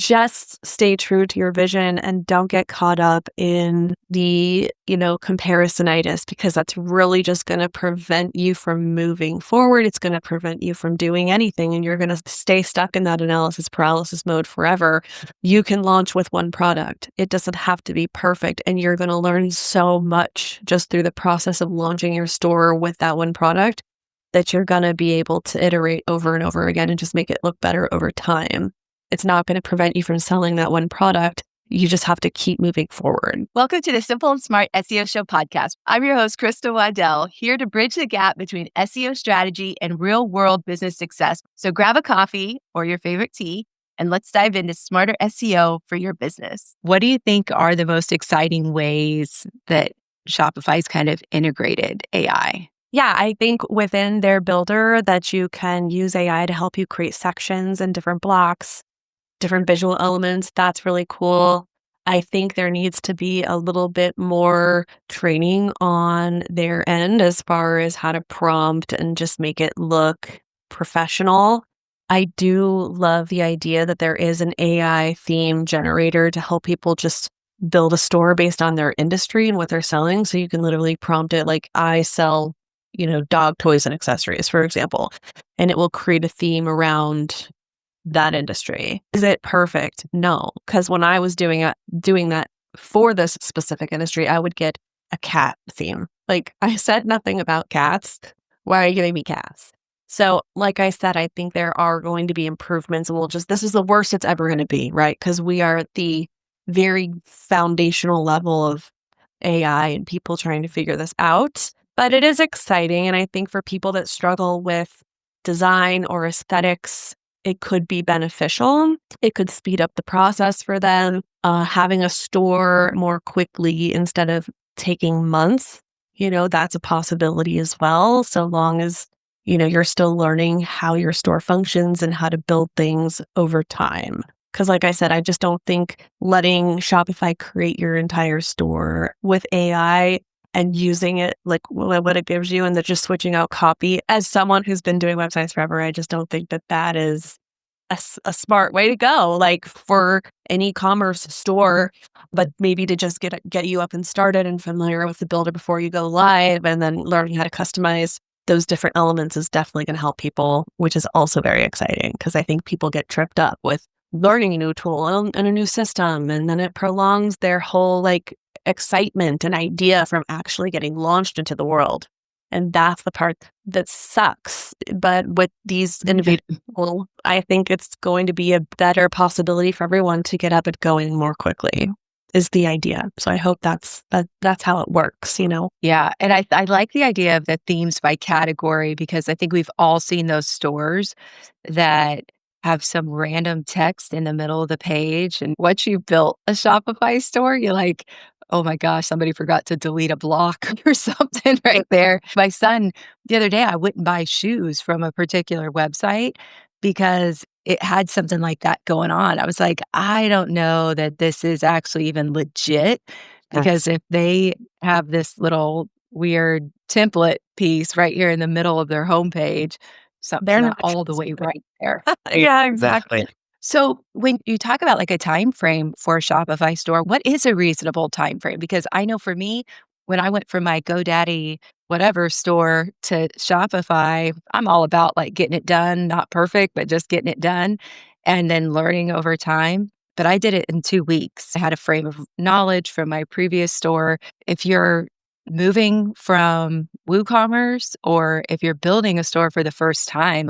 just stay true to your vision and don't get caught up in the, comparisonitis, because that's really just going to prevent you from moving forward. It's going to prevent you from doing anything, and you're going to stay stuck in that analysis paralysis mode forever. You can launch with one product. It doesn't have to be perfect, and you're going to learn so much just through the process of launching your store with that one product that you're going to be able to iterate over and over again and just make it look better over time. It's not going to prevent you from selling that one product. You just have to keep moving forward. Welcome to the Simple and Smart SEO Show podcast. I'm your host, Krista Waddell, here to bridge the gap between SEO strategy and real-world business success. So grab a coffee or your favorite tea, and let's dive into smarter SEO for your business. What do you think are the most exciting ways that Shopify's kind of integrated AI? Yeah, I think within their builder that you can use AI to help you create sections and different blocks, different visual elements. That's really cool. I think there needs to be a little bit more training on their end as far as how to prompt and just make it look professional. I do love the idea that there is an AI theme generator to help people just build a store based on their industry and what they're selling. So you can literally prompt it like, I sell, dog toys and accessories, for example, and it will create a theme around that industry. Is it perfect? No, because when I was doing that for this specific industry, I would get a cat theme. Like, I said nothing about cats. Why are you giving me cats? So like I said, I think there are going to be improvements, and this is the worst it's ever going to be, right? Because we are at the very foundational level of AI and people trying to figure this out. But it is exciting. And I think for people that struggle with design or aesthetics, it could be beneficial. It could speed up the process for them. Having a store more quickly instead of taking months, that's a possibility as well. So long as, you're still learning how your store functions and how to build things over time. Because like I said, I just don't think letting Shopify create your entire store with AI and using it like what it gives you and then just switching out copy. As someone who's been doing websites forever, I just don't think that is a smart way to go, like for an e-commerce store, but maybe to just get you up and started and familiar with the builder before you go live, and then learning how to customize those different elements is definitely going to help people, which is also very exciting because I think people get tripped up with learning a new tool and a new system, and then it prolongs their whole excitement and idea from actually getting launched into the world. And that's the part that sucks. But with these innovative people, I think it's going to be a better possibility for everyone to get up and going more quickly, is the idea. So I hope that's how it works, Yeah. And I like the idea of the themes by category, because I think we've all seen those stores that have some random text in the middle of the page. And once you built a Shopify store, you're like, oh my gosh, somebody forgot to delete a block or something right there. My son, the other day, I wouldn't buy shoes from a particular website because it had something like that going on. I was like, I don't know that this is actually even legit, because if they have this little weird template piece right here in the middle of their homepage, they're not all the way right there. Yeah, exactly. So when you talk about a time frame for a Shopify store, what is a reasonable time frame? Because I know for me, when I went from my GoDaddy whatever store to Shopify, I'm all about getting it done, not perfect, but just getting it done and then learning over time. But I did it in 2 weeks. I had a frame of knowledge from my previous store. If you're moving from WooCommerce, or if you're building a store for the first time,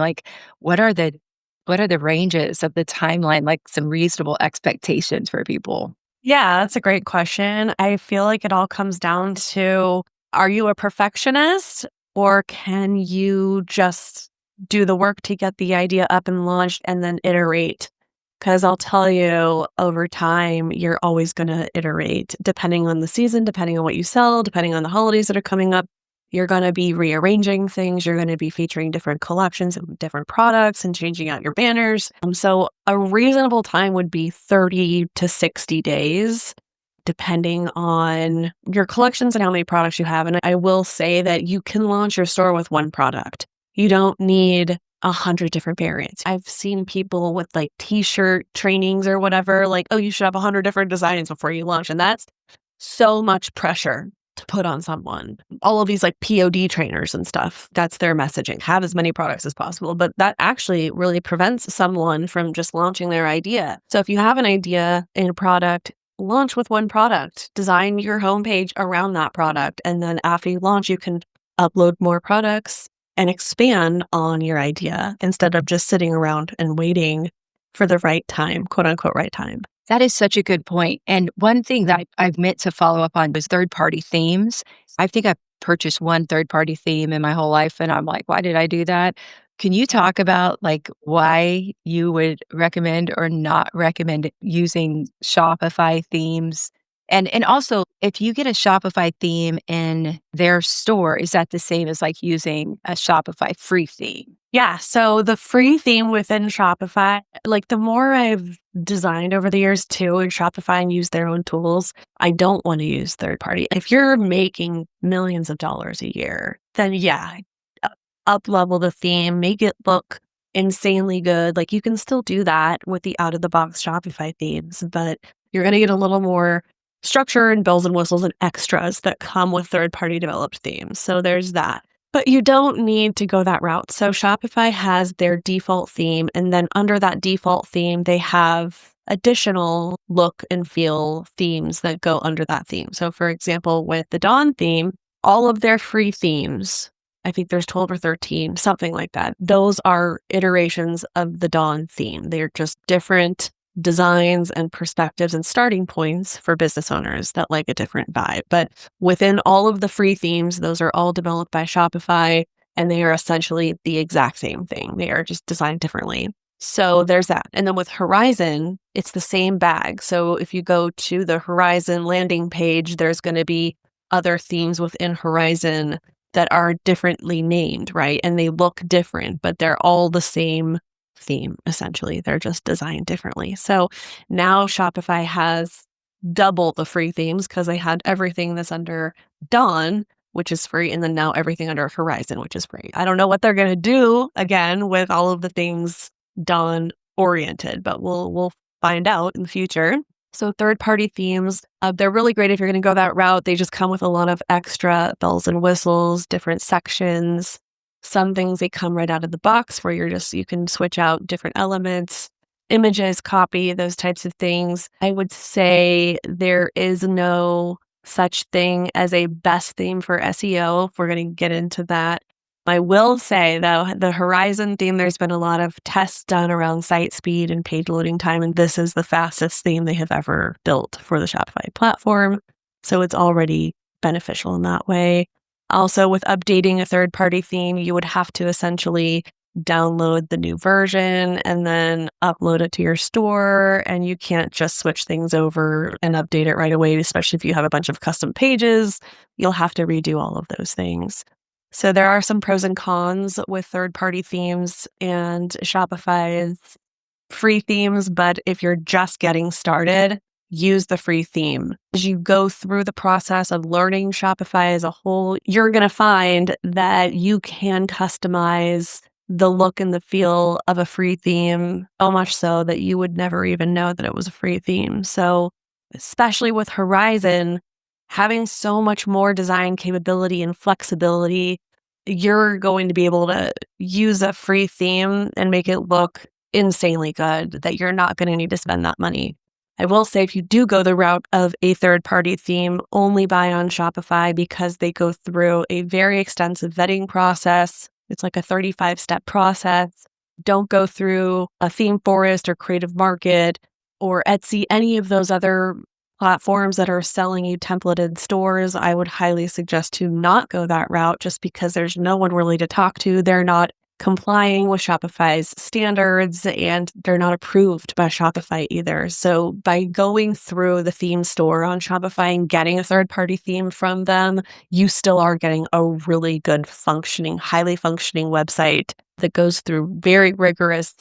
what are the ranges of the timeline, some reasonable expectations for people? Yeah, that's a great question. I feel like it all comes down to, are you a perfectionist, or can you just do the work to get the idea up and launched and then iterate? Because I'll tell you, over time, you're always going to iterate depending on the season, depending on what you sell, depending on the holidays that are coming up. You're going to be rearranging things. You're going to be featuring different collections of different products and changing out your banners. So a reasonable time would be 30 to 60 days, depending on your collections and how many products you have. And I will say that you can launch your store with one product. You don't need 100 different variants. I've seen people with like t-shirt trainings or whatever, like, oh, you should have 100 different designs before you launch. And that's so much pressure to put on someone. All of these like POD trainers and stuff, that's their messaging. Have as many products as possible. But that actually really prevents someone from just launching their idea. So if you have an idea in a product, launch with one product, design your homepage around that product. And then after you launch, you can upload more products and expand on your idea instead of just sitting around and waiting for the right time, quote unquote, right time. That is such a good point. And one thing that I've meant to follow up on was third-party themes. I think I've purchased one third-party theme in my whole life, and I'm like, why did I do that? Can you talk about like why you would recommend or not recommend using Shopify themes? And also, if you get a Shopify theme in their store, is that the same as like using a Shopify free theme? Yeah. So the free theme within Shopify, like the more I've designed over the years too in Shopify and use their own tools, I don't want to use third party. If you're making millions of dollars a year, then yeah, up level the theme, make it look insanely good. Like you can still do that with the out of the box Shopify themes, but you're going to get a little more structure and bells and whistles and extras that come with third party developed themes. So there's that. But you don't need to go that route. So Shopify has their default theme, and then under that default theme, they have additional look and feel themes that go under that theme. So for example, with the Dawn theme, all of their free themes, I think there's 12 or 13, something like that. Those are iterations of the Dawn theme. They're just different designs and perspectives and starting points for business owners that like a different vibe. But within all of the free themes, those are all developed by Shopify, and they are essentially the exact same thing. They are just designed differently. So there's that. And then with Horizon, it's the same bag. So if you go to the Horizon landing page, there's going to be other themes within Horizon that are differently named, right? And they look different, but they're all the same theme, essentially. They're just designed differently. So now Shopify has double the free themes because they had everything that's under Dawn, which is free, and then now everything under Horizon, which is free. I don't know what they're going to do again with all of the things Dawn oriented, but we'll find out in the future. So third-party themes, they're really great if you're going to go that route. They just come with a lot of extra bells and whistles, different sections. Some things, they come right out of the box where you can switch out different elements, images, copy, those types of things. I would say there is no such thing as a best theme for SEO, if we're going to get into that. I will say, though, the Horizon theme, there's been a lot of tests done around site speed and page loading time, and this is the fastest theme they have ever built for the Shopify platform. So it's already beneficial in that way. Also, with updating a third-party theme, you would have to essentially download the new version and then upload it to your store, and you can't just switch things over and update it right away, especially if you have a bunch of custom pages. You'll have to redo all of those things. So there are some pros and cons with third-party themes and Shopify's free themes, but if you're just getting started, use the free theme. As you go through the process of learning Shopify as a whole, you're going to find that you can customize the look and the feel of a free theme, so much so that you would never even know that it was a free theme. So especially with Horizon, having so much more design capability and flexibility, you're going to be able to use a free theme and make it look insanely good, that you're not going to need to spend that money. I will say, if you do go the route of a third-party theme, only buy on Shopify, because they go through a very extensive vetting process. It's like a 35-step process. Don't go through a Theme Forest or Creative Market or Etsy, any of those other platforms that are selling you templated stores. I would highly suggest to not go that route, just because there's no one really to talk to. They're not complying with Shopify's standards, and they're not approved by Shopify either. So by going through the theme store on Shopify and getting a third-party theme from them, you still are getting a really good functioning, highly functioning website that goes through very rigorous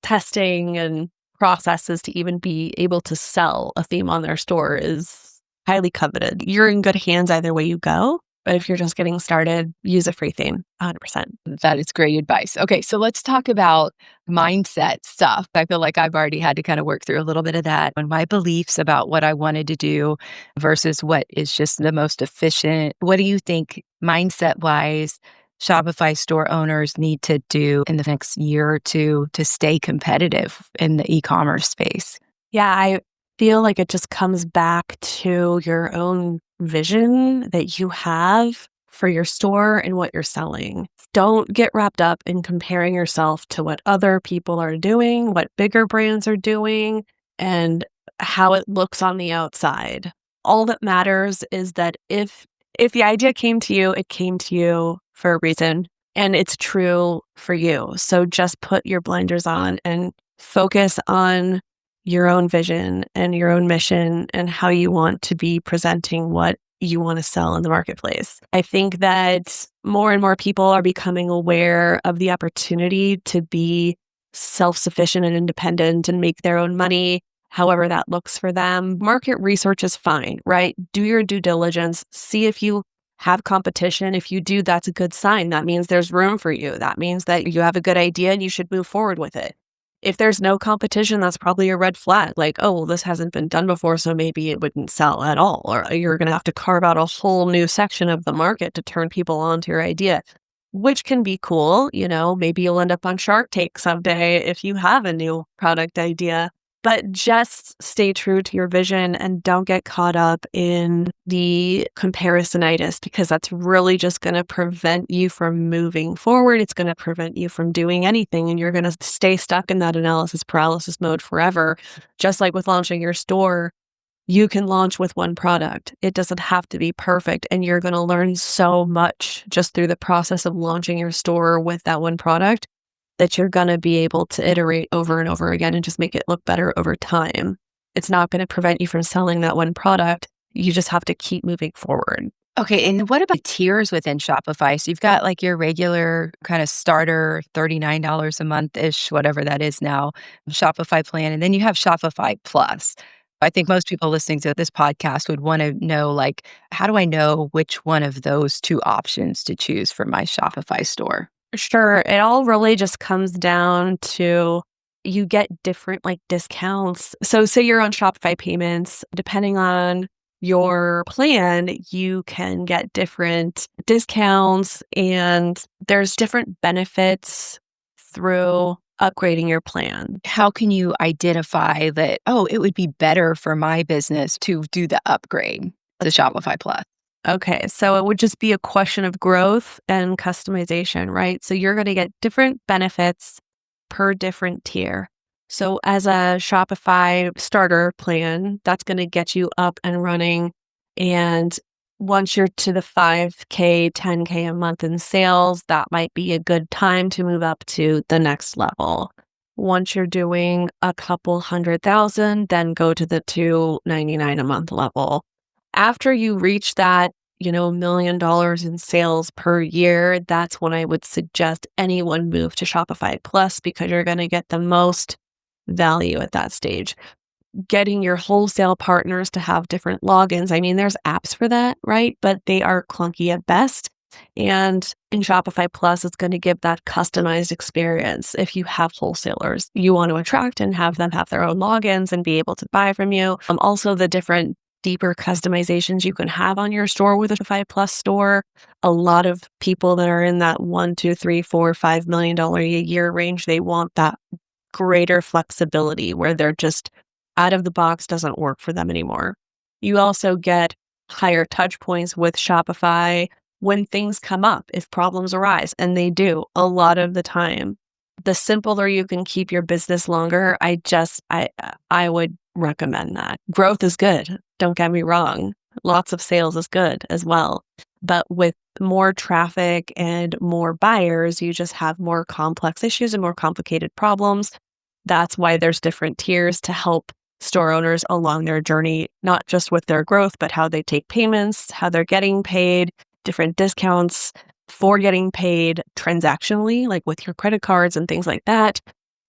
testing and processes to even be able to sell a theme on their store is highly coveted. You're in good hands either way you go. But if you're just getting started, use a free theme, 100%. That is great advice. Okay, so let's talk about mindset stuff. I feel like I've already had to kind of work through a little bit of that and my beliefs about what I wanted to do versus what is just the most efficient. What do you think, mindset wise, Shopify store owners need to do in the next year or two to stay competitive in the e-commerce space? Yeah, I feel like it just comes back to your own vision that you have for your store and what you're selling. Don't get wrapped up in comparing yourself to what other people are doing, what bigger brands are doing, and how it looks on the outside. All that matters is that if the idea came to you, it came to you for a reason and it's true for you. So just put your blinders on and focus on your own vision and your own mission and how you want to be presenting what you want to sell in the marketplace. I think that more and more people are becoming aware of the opportunity to be self-sufficient and independent and make their own money, however that looks for them. Market research is fine, right? Do your due diligence. See if you have competition. If you do, that's a good sign. That means there's room for you. That means that you have a good idea and you should move forward with it. If there's no competition, that's probably a red flag. Like, oh, well, this hasn't been done before, so maybe it wouldn't sell at all. Or you're going to have to carve out a whole new section of the market to turn people on to your idea, which can be cool. Maybe you'll end up on Shark Tank someday if you have a new product idea. But just stay true to your vision and don't get caught up in the comparisonitis, because that's really just going to prevent you from moving forward. It's going to prevent you from doing anything, and you're going to stay stuck in that analysis paralysis mode forever. Just like with launching your store, you can launch with one product. It doesn't have to be perfect, and you're going to learn so much just through the process of launching your store with that one product, that you're going to be able to iterate over and over again and just make it look better over time. It's not going to prevent you from selling that one product. You just have to keep moving forward. Okay, and what about tiers within Shopify? So you've got like your regular kind of starter $39 a month-ish, whatever that is now, Shopify plan, and then you have Shopify Plus. I think most people listening to this podcast would want to know, like, how do I know which one of those two options to choose for my Shopify store? Sure. It all really just comes down to you get different discounts. So say you're on Shopify payments, depending on your plan, you can get different discounts and there's different benefits through upgrading your plan. How can you identify that, oh, it would be better for my business to do the upgrade to Shopify Plus? Okay, so it would just be a question of growth and customization, right? So you're going to get different benefits per different tier. So as a Shopify starter plan, that's going to get you up and running. And once you're to the 5K, 10K a month in sales, that might be a good time to move up to the next level. Once you're doing a couple 100,000, then go to the $299 a month level. After you reach that, $1 million in sales per year, that's when I would suggest anyone move to Shopify Plus, because you're going to get the most value at that stage. Getting your wholesale partners to have different logins. I mean, there's apps for that, right? But they are clunky at best. And in Shopify Plus, it's going to give that customized experience. If you have wholesalers you want to attract and have them have their own logins and be able to buy from you. Also, the different deeper customizations you can have on your store with a Shopify Plus store. A lot of people that are in that $1, $2, $3, $4, $5 million a year range, they want that greater flexibility where they're just out of the box doesn't work for them anymore. You also get higher touch points with Shopify when things come up, if problems arise, and they do a lot of the time. The simpler you can keep your business longer, I would recommend that. Growth is good. Don't get me wrong. Lots of sales is good as well. But with more traffic and more buyers, you just have more complex issues and more complicated problems. That's why there's different tiers to help store owners along their journey, not just with their growth, but how they take payments, how they're getting paid, different discounts for getting paid transactionally, like with your credit cards and things like that.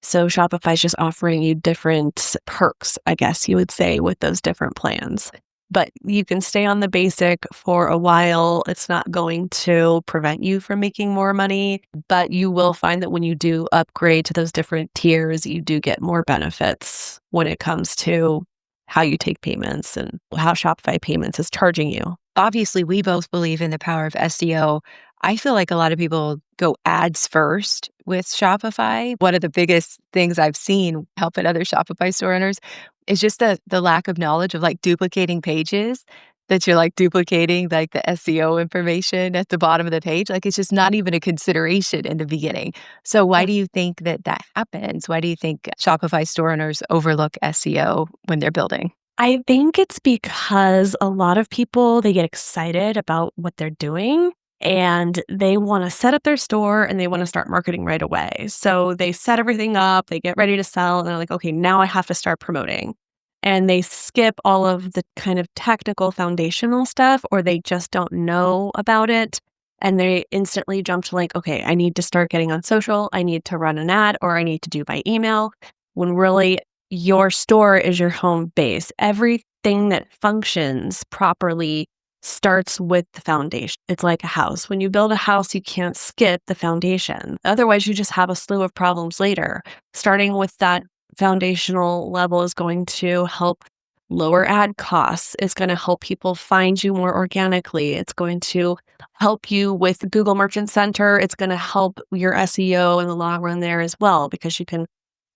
So Shopify is just offering you different perks, I guess you would say, with those different plans. but you can stay on the basic for a while. It's not going to prevent you from making more money, but you will find that when you do upgrade to those different tiers, you do get more benefits when it comes to how you take payments and how Shopify Payments is charging you. Obviously, we both believe in the power of SEO. I feel like a lot of people go ads first with Shopify. One of the biggest things I've seen helping other Shopify store owners is just the lack of knowledge of like duplicating pages, that you're like duplicating like the SEO information at the bottom of the page. Like it's just not even a consideration in the beginning. So why do you think that that happens? Why do you think Shopify store owners overlook SEO when they're building? I think it's because a lot of people, they get excited about what they're doing and they want to set up their store and they want to start marketing right away. So they set everything up, they get ready to sell, and they're like, okay, now I have to start promoting. And they skip all of the kind of technical foundational stuff, or they just don't know about it. And they instantly jump to like, okay, I need to start getting on social, I need to run an ad, or I need to do my email. When really your store is your home base. Everything that functions properly starts with the foundation. It's like a house. When you build a house, you can't skip the foundation. Otherwise, you just have a slew of problems later. Starting with that foundational level is going to help lower ad costs. It's going to help people find you more organically. It's going to help you with Google Merchant Center. It's going to help your SEO in the long run there as well, because you can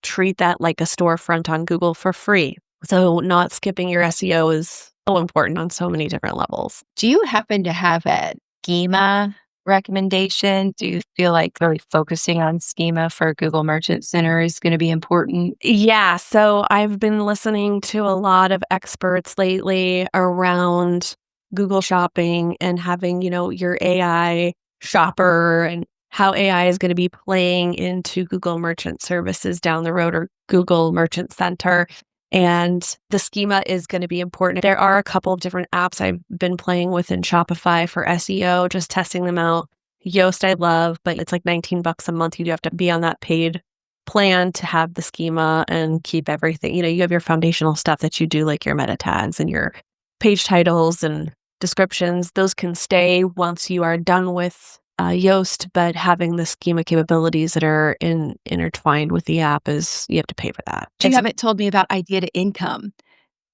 treat that like a storefront on Google for free. So not skipping your SEO is so important on so many different levels. Do you happen to have a schema recommendation? Do you feel like really focusing on schema for Google Merchant Center is going to be important? Yeah, so I've been listening to a lot of experts lately around Google Shopping and having, your AI shopper and how AI is going to be playing into Google Merchant Services down the road, or Google Merchant Center. And the schema is going to be important. There are a couple of different apps I've been playing with in Shopify for SEO, just testing them out. Yoast I love, but it's like $19 a month. You do have to be on that paid plan to have the schema and keep everything. You have your foundational stuff that you do, like your meta tags and your page titles and descriptions. Those can stay once you are done with Yoast, but having the schema capabilities that are intertwined with the app is, you have to pay for that. You haven't told me about Idea to Income.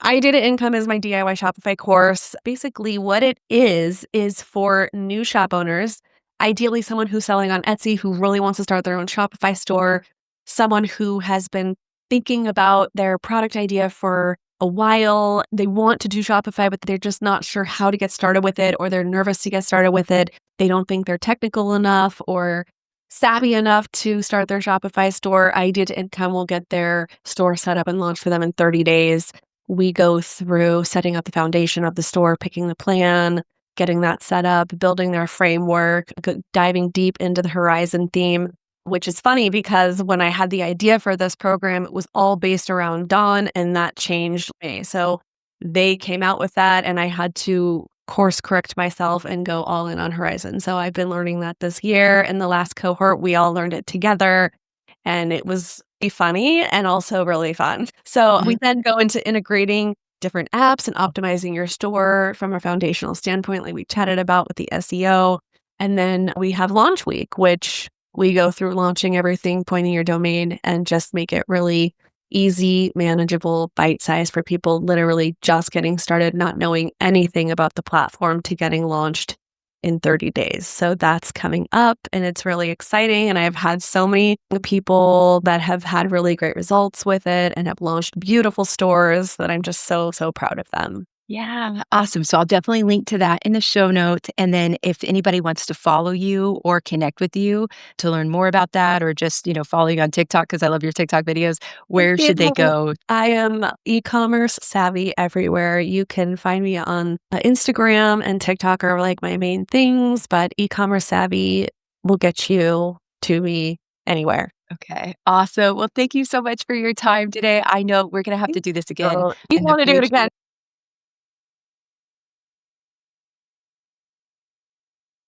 Idea to Income is my DIY Shopify course. Basically, what it is for new shop owners, ideally someone who's selling on Etsy who really wants to start their own Shopify store, someone who has been thinking about their product idea for a while. They want to do Shopify, but they're just not sure how to get started with it, or they're nervous to get started with it. They don't think they're technical enough or savvy enough to start their Shopify store. Idea to Income will get their store set up and launched for them in 30 days. We go through setting up the foundation of the store, picking the plan, getting that set up, building their framework, diving deep into the Horizon theme, which is funny because when I had the idea for this program, it was all based around Dawn, and that changed me. So they came out with that, and I had to course correct myself and go all in on Horizon. So I've been learning that this year. In the last cohort, we all learned it together, and it was funny and also really fun. So we then go into integrating different apps and optimizing your store from a foundational standpoint, like we chatted about with the SEO. And then we have launch week, which we go through launching everything, pointing your domain, and just make it really easy, manageable, bite-sized for people literally just getting started, not knowing anything about the platform, to getting launched in 30 days. So that's coming up, and it's really exciting. And I've had so many people that have had really great results with it and have launched beautiful stores that I'm just so, so proud of them. Yeah, awesome. So I'll definitely link to that in the show notes. And then if anybody wants to follow you or connect with you to learn more about that, or just, follow you on TikTok, because I love your TikTok videos, where should they go? I am e-commerce savvy everywhere. You can find me on Instagram and TikTok are like my main things, but e-commerce savvy will get you to me anywhere. Okay, awesome. Well, thank you so much for your time today. I know we're going to have to do this again. So you want to do it again.